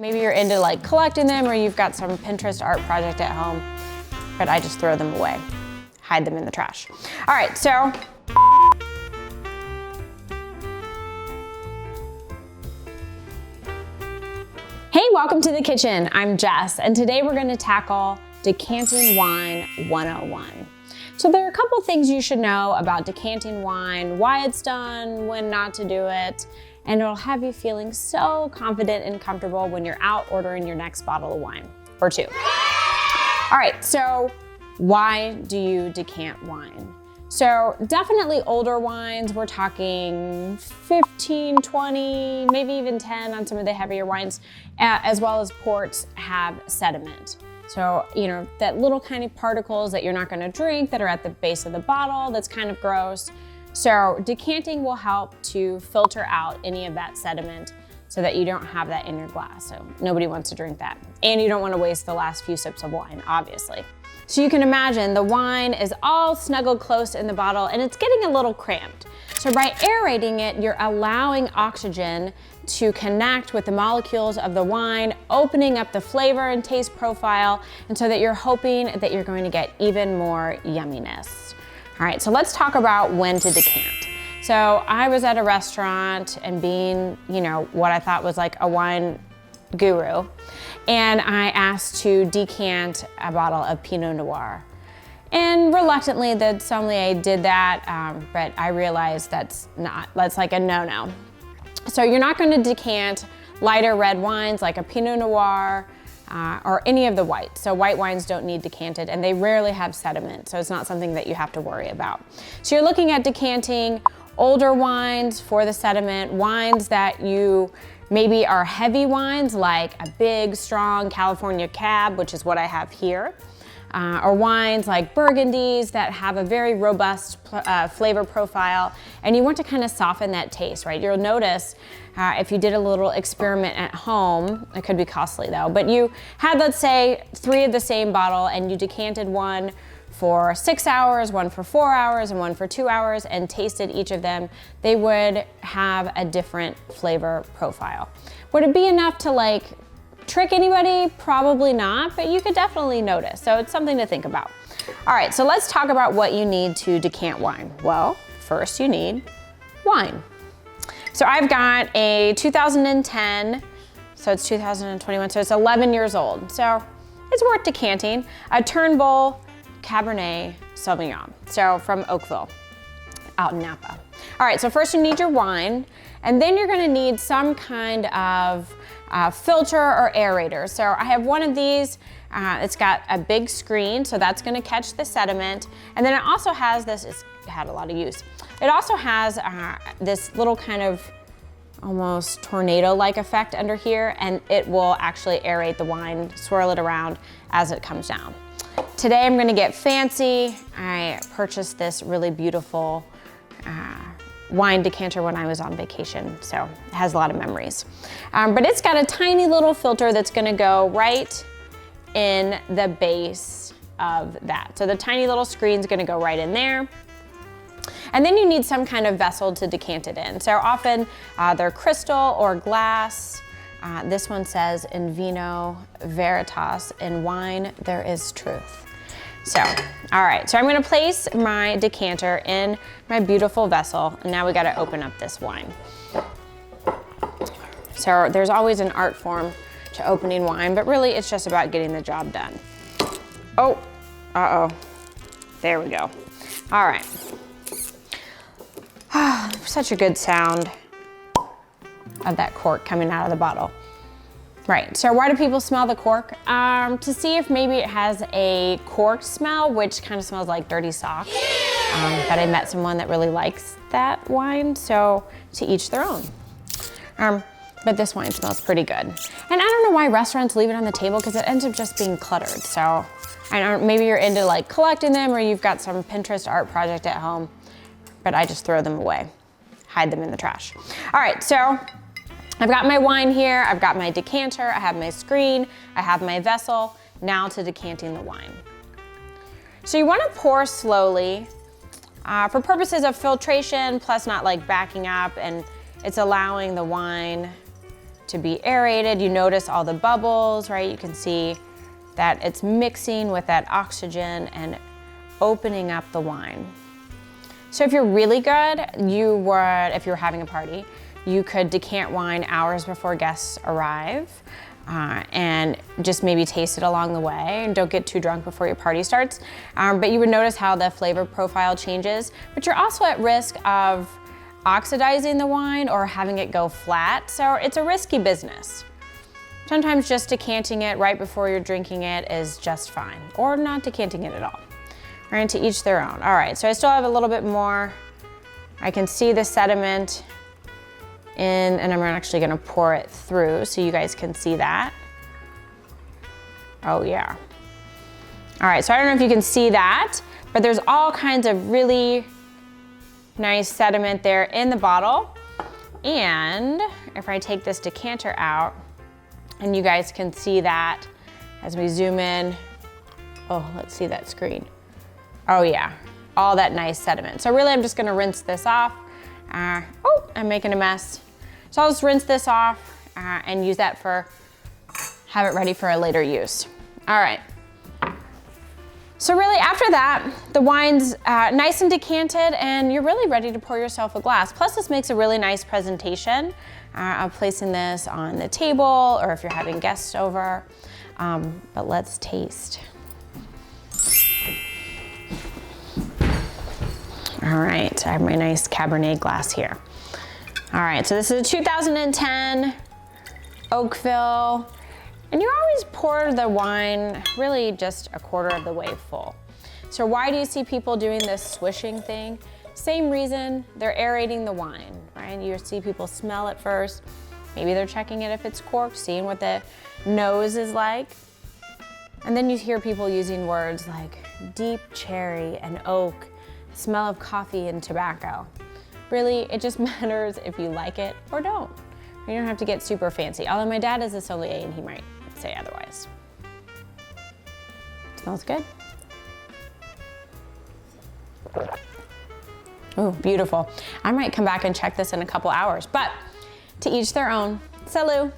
Maybe you're into like collecting them, or you've got some Pinterest art project at home, but I just throw them away, hide them in the trash. All right, so hey, welcome to the kitchen. I'm Jess, and today we're gonna tackle Decanting Wine 101. So there are a couple things you should know about decanting wine, why it's done, when not to do it, and it'll have you feeling so confident and comfortable when you're out ordering your next bottle of wine, or two. All right, so why do you decant wine? So definitely older wines, we're talking 15, 20, maybe even 10 on some of the heavier wines, as well as ports have sediment. So, you know, that little kind of particles that you're not gonna drink that are at the base of the bottle, that's kind of gross. So decanting will help to filter out any of that sediment so that you don't have that in your glass. So nobody wants to drink that. And you don't wanna waste the last few sips of wine, obviously. So you can imagine the wine is all snuggled close in the bottle and it's getting a little cramped. So by aerating it, you're allowing oxygen to connect with the molecules of the wine, opening up the flavor and taste profile, and so that you're hoping that you're going to get even more yumminess. All right, so let's talk about when to decant. So I was at a restaurant and being, you know, what I thought was like a wine guru, and I asked to decant a bottle of Pinot Noir. And reluctantly, the sommelier did that, but I realized that's like a no-no. So you're not gonna decant lighter red wines like a Pinot Noir or any of the whites. So white wines don't need decanted and they rarely have sediment, so it's not something that you have to worry about. So you're looking at decanting older wines for the sediment, wines that you maybe are heavy wines like a big, strong California Cab, which is what I have here. Or wines like Burgundies that have a very robust flavor profile, and you want to kind of soften that taste, right? You'll notice if you did a little experiment at home, it could be costly though, but you had, let's say, 3 of the same bottle and you decanted one for 6 hours, one for 4 hours, and one for 2 hours, and tasted each of them, they would have a different flavor profile. Would it be enough to like trick anybody? Probably not, but you could definitely notice. So it's something to think about. All right, so let's talk about what you need to decant wine. Well, first you need wine. So I've got a 2010, so it's 2021, so it's 11 years old. So it's worth decanting. A Turnbull Cabernet Sauvignon, so from Oakville, out in Napa. All right, so first you need your wine, and then you're gonna need some kind of filter or aerator. So I have one of these, it's got a big screen, so that's gonna catch the sediment. And then it also has this, it's had a lot of use. It also has this little kind of almost tornado-like effect under here, and it will actually aerate the wine, swirl it around as it comes down. Today I'm gonna get fancy. I purchased this really beautiful wine decanter when I was on vacation, so it has a lot of memories. But it's got a tiny little filter that's gonna go right in the base of that. So the tiny little screen's gonna go right in there. And then you need some kind of vessel to decant it in. So often they're crystal or glass. This one says, "In vino veritas," in wine there is truth. So, all right, so I'm gonna place my decanter in my beautiful vessel, and now we gotta open up this wine. So there's always an art form to opening wine, but really it's just about getting the job done. Oh, uh-oh, there we go. All right. Such a good sound of that cork coming out of the bottle. Right, so why do people smell the cork? To see if maybe it has a cork smell, which kind of smells like dirty socks. But I met someone that really likes that wine, so to each their own. But this wine smells pretty good. And I don't know why restaurants leave it on the table, because it ends up just being cluttered. So I don't, maybe you're into like collecting them, or you've got some Pinterest art project at home, but I just throw them away, hide them in the trash. All right, so I've got my wine here, I've got my decanter, I have my screen, I have my vessel. Now to decanting the wine. So you wanna pour slowly for purposes of filtration, plus not like backing up, and it's allowing the wine to be aerated. You notice all the bubbles, right? You can see that it's mixing with that oxygen and opening up the wine. So if you're really good, if you're having a party, you could decant wine hours before guests arrive and just maybe taste it along the way, and don't get too drunk before your party starts. But you would notice how the flavor profile changes, but you're also at risk of oxidizing the wine or having it go flat, so it's a risky business. Sometimes just decanting it right before you're drinking it is just fine, or not decanting it at all. All right, to each their own. All right, so I still have a little bit more. I can see the sediment in, and I'm actually gonna pour it through so you guys can see that. Oh yeah. All right, so I don't know if you can see that, but there's all kinds of really nice sediment there in the bottle. And if I take this decanter out, and you guys can see that as we zoom in. Oh, let's see that screen. Oh yeah, all that nice sediment. So really I'm just gonna rinse this off. Oh, I'm making a mess. So I'll just rinse this off and use that have it ready for a later use. All right. So really after that, the wine's nice and decanted and you're really ready to pour yourself a glass. Plus this makes a really nice presentation of placing this on the table or if you're having guests over. But let's taste. All right, I have my nice Cabernet glass here. All right, so this is a 2010 Oakville. And you always pour the wine really just a quarter of the way full. So why do you see people doing this swishing thing? Same reason, they're aerating the wine, right? You see people smell it first. Maybe they're checking it if it's corked, seeing what the nose is like. And then you hear people using words like deep cherry and oak, smell of coffee and tobacco. Really, it just matters if you like it or don't. You don't have to get super fancy. Although my dad is a sommelier and he might say otherwise. Smells good. Oh, beautiful. I might come back and check this in a couple hours, but to each their own. Salut.